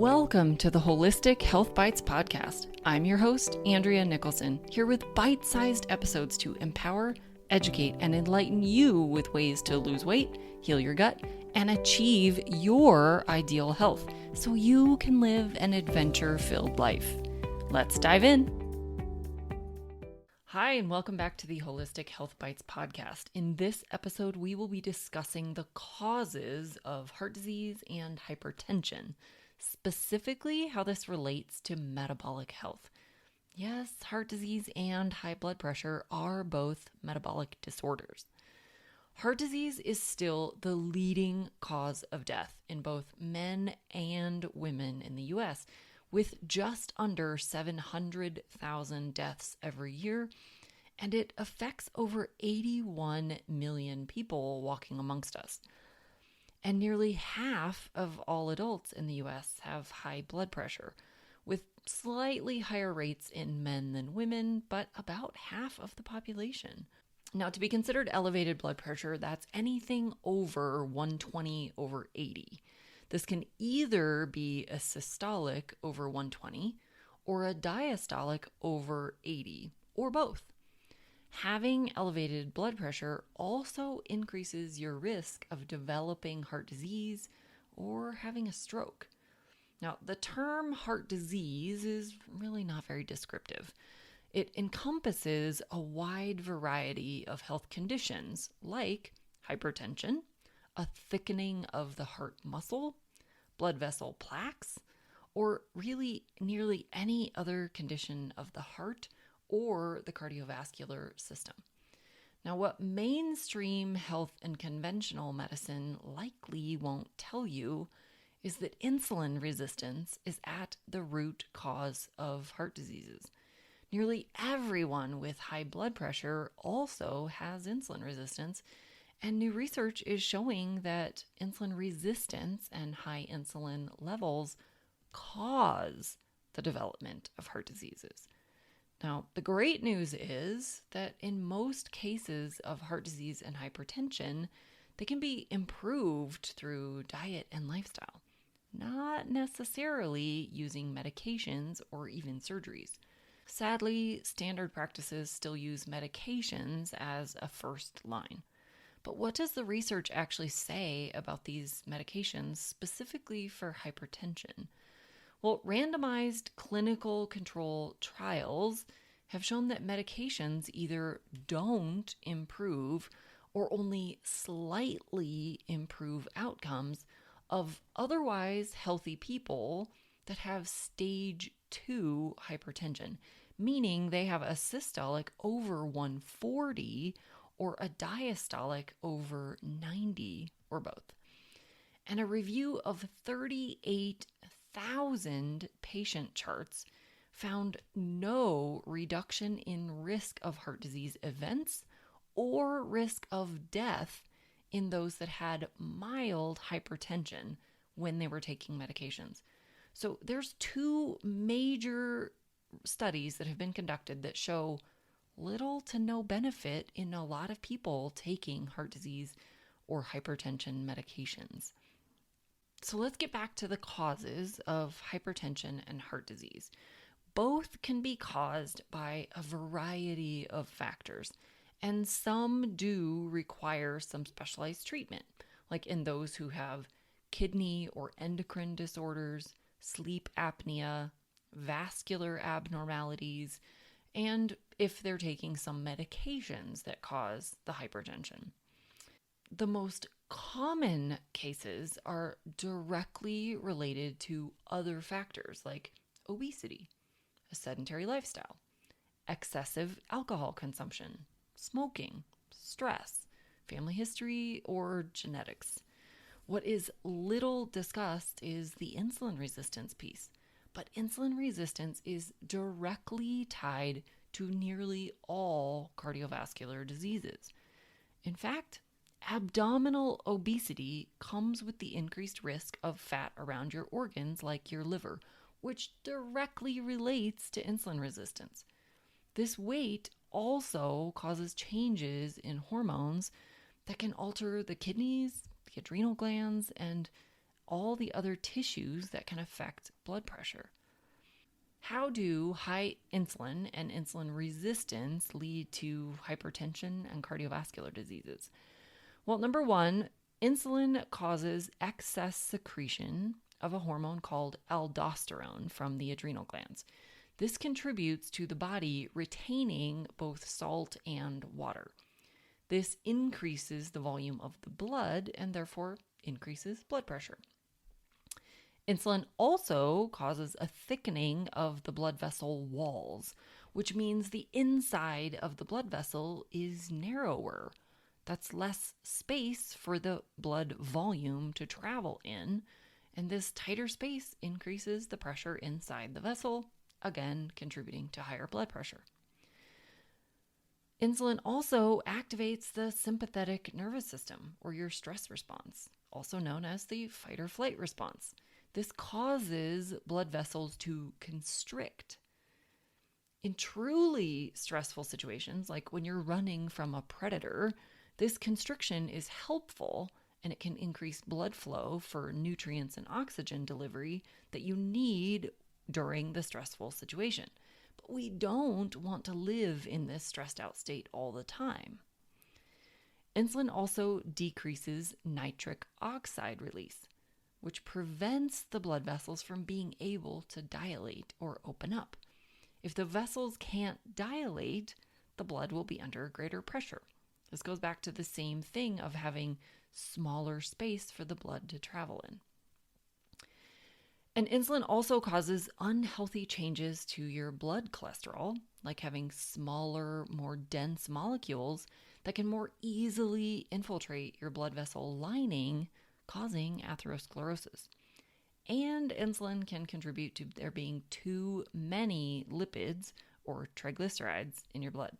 Welcome to the Holistic Health Bites podcast. I'm your host, Andrea Nicholson, here with bite-sized episodes to empower, educate, and enlighten you with ways to lose weight, heal your gut, and achieve your ideal health so you can live an adventure-filled life. Let's dive in. Hi, and welcome back to the Holistic Health Bites podcast. In this episode, we will be discussing the causes of heart disease and hypertension, specifically how this relates to metabolic health. Yes, heart disease and high blood pressure are both metabolic disorders. Heart disease is still the leading cause of death in both men and women in the U.S., with just under 700,000 deaths every year, and it affects over 81 million people walking amongst us. And nearly half of all adults in the U.S. have high blood pressure, with slightly higher rates in men than women, but about half of the population. Now, to be considered elevated blood pressure, that's anything over 120/80. This can either be a systolic over 120 or a diastolic over 80, or both. Having elevated blood pressure also increases your risk of developing heart disease or having a stroke. Now, the term heart disease is really not very descriptive. It encompasses a wide variety of health conditions like hypertension, a thickening of the heart muscle, blood vessel plaques, or really nearly any other condition of the heart or the cardiovascular system. Now, what mainstream health and conventional medicine likely won't tell you is that insulin resistance is at the root cause of heart diseases. Nearly everyone with high blood pressure also has insulin resistance, and new research is showing that insulin resistance and high insulin levels cause the development of heart diseases. Now, the great news is that in most cases of heart disease and hypertension, they can be improved through diet and lifestyle, not necessarily using medications or even surgeries. Sadly, standard practices still use medications as a first line. But what does the research actually say about these medications specifically for hypertension? Well, randomized clinical control trials have shown that medications either don't improve or only slightly improve outcomes of otherwise healthy people that have stage 2 hypertension, meaning they have a systolic over 140 or a diastolic over 90 or both. And a review of 38,000 patient charts found no reduction in risk of heart disease events or risk of death in those that had mild hypertension when they were taking medications. So there's two major studies that have been conducted that show little to no benefit in a lot of people taking heart disease or hypertension medications. So let's get back to the causes of hypertension and heart disease. Both can be caused by a variety of factors, and some do require some specialized treatment, like in those who have kidney or endocrine disorders, sleep apnea, vascular abnormalities, and if they're taking some medications that cause the hypertension. The most common cases are directly related to other factors like obesity, a sedentary lifestyle, excessive alcohol consumption, smoking, stress, family history, or genetics. What is little discussed is the insulin resistance piece, but insulin resistance is directly tied to nearly all cardiovascular diseases. In fact, abdominal obesity comes with the increased risk of fat around your organs like your liver, which directly relates to insulin resistance. This weight also causes changes in hormones that can alter the kidneys, the adrenal glands, and all the other tissues that can affect blood pressure. How do high insulin and insulin resistance lead to hypertension and cardiovascular diseases? Well, number one, insulin causes excess secretion of a hormone called aldosterone from the adrenal glands. This contributes to the body retaining both salt and water. This increases the volume of the blood and therefore increases blood pressure. Insulin also causes a thickening of the blood vessel walls, which means the inside of the blood vessel is narrower. That's less space for the blood volume to travel in, and this tighter space increases the pressure inside the vessel, again contributing to higher blood pressure. Insulin also activates the sympathetic nervous system, or your stress response, also known as the fight or flight response. This causes blood vessels to constrict. In truly stressful situations, like when you're running from a predator, this constriction is helpful and it can increase blood flow for nutrients and oxygen delivery that you need during the stressful situation. But we don't want to live in this stressed out state all the time. Insulin also decreases nitric oxide release, which prevents the blood vessels from being able to dilate or open up. If the vessels can't dilate, the blood will be under greater pressure. This goes back to the same thing of having smaller space for the blood to travel in. And insulin also causes unhealthy changes to your blood cholesterol, like having smaller, more dense molecules that can more easily infiltrate your blood vessel lining, causing atherosclerosis. And insulin can contribute to there being too many lipids or triglycerides in your blood.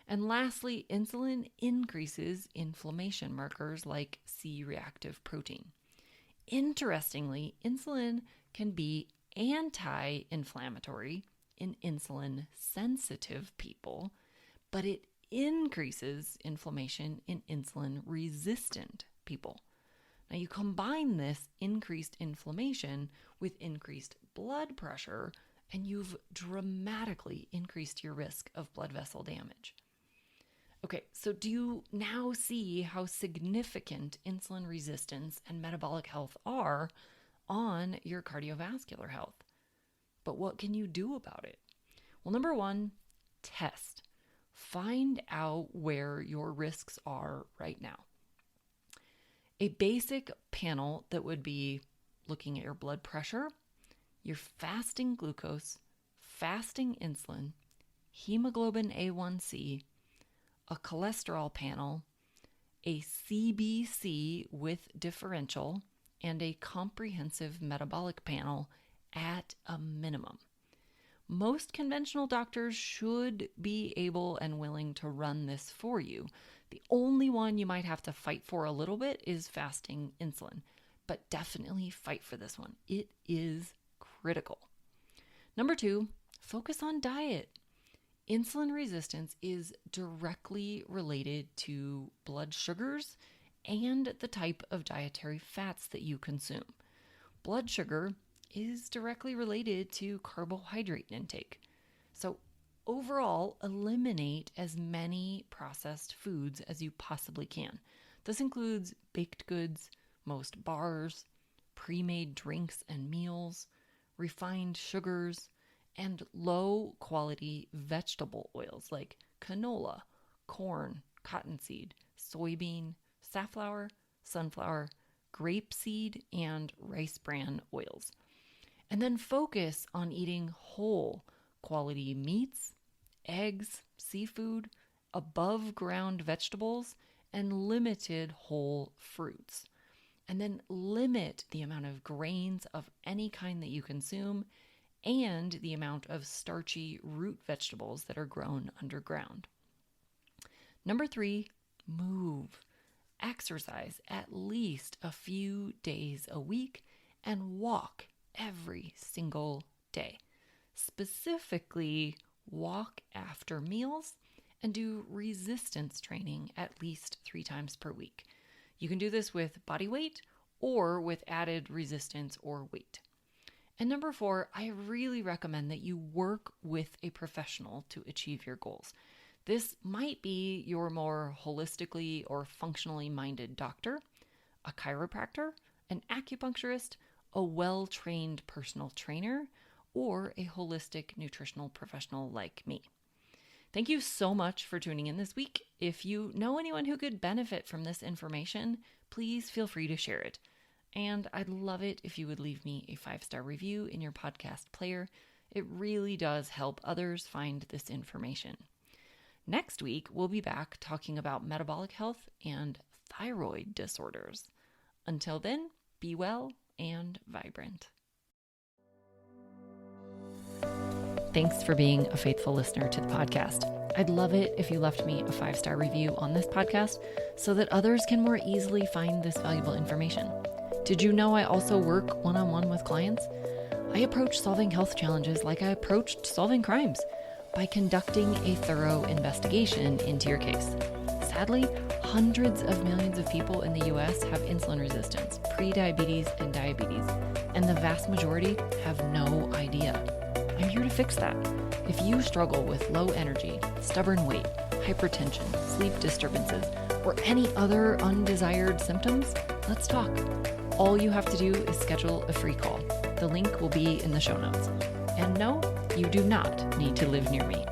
And lastly, insulin increases inflammation markers like C-reactive protein. Interestingly, insulin can be anti-inflammatory in insulin-sensitive people, but it increases inflammation in insulin-resistant people. Now, you combine this increased inflammation with increased blood pressure, and you've dramatically increased your risk of blood vessel damage. Okay, so do you now see how significant insulin resistance and metabolic health are on your cardiovascular health? But what can you do about it? Well, number one, test. Find out where your risks are right now. A basic panel that would be looking at your blood pressure, your fasting glucose, fasting insulin, hemoglobin A1C, a cholesterol panel, a CBC with differential, and a comprehensive metabolic panel at a minimum. Most conventional doctors should be able and willing to run this for you. The only one you might have to fight for a little bit is fasting insulin, but definitely fight for this one. It is critical. Number two, focus on diet. Insulin resistance is directly related to blood sugars and the type of dietary fats that you consume. Blood sugar is directly related to carbohydrate intake. So overall, eliminate as many processed foods as you possibly can. This includes baked goods, most bars, pre-made drinks and meals, refined sugars, and low-quality vegetable oils like canola, corn, cottonseed, soybean, safflower, sunflower, grapeseed, and rice bran oils. And then focus on eating whole quality meats, eggs, seafood, above ground vegetables, and limited whole fruits. And then limit the amount of grains of any kind that you consume and the amount of starchy root vegetables that are grown underground. Number three, move. Exercise at least a few days a week and walk every single day. Specifically, walk after meals and do resistance training at least 3 times per week. You can do this with body weight or with added resistance or weight. And number 4, I really recommend that you work with a professional to achieve your goals. This might be your more holistically or functionally minded doctor, a chiropractor, an acupuncturist, a well-trained personal trainer, or a holistic nutritional professional like me. Thank you so much for tuning in this week. If you know anyone who could benefit from this information, please feel free to share it. And I'd love it if you would leave me a 5-star review in your podcast player. It really does help others find this information. Next week, we'll be back talking about metabolic health and thyroid disorders. Until then, be well and vibrant. Thanks for being a faithful listener to the podcast. I'd love it if you left me a 5-star review on this podcast so that others can more easily find this valuable information. Did you know I also work one-on-one with clients? I approach solving health challenges like I approached solving crimes, by conducting a thorough investigation into your case. Sadly, hundreds of millions of people in the US have insulin resistance, prediabetes, and diabetes, and the vast majority have no idea. I'm here to fix that. If you struggle with low energy, stubborn weight, hypertension, sleep disturbances, or any other undesired symptoms, let's talk. All you have to do is schedule a free call. The link will be in the show notes. And no, you do not need to live near me.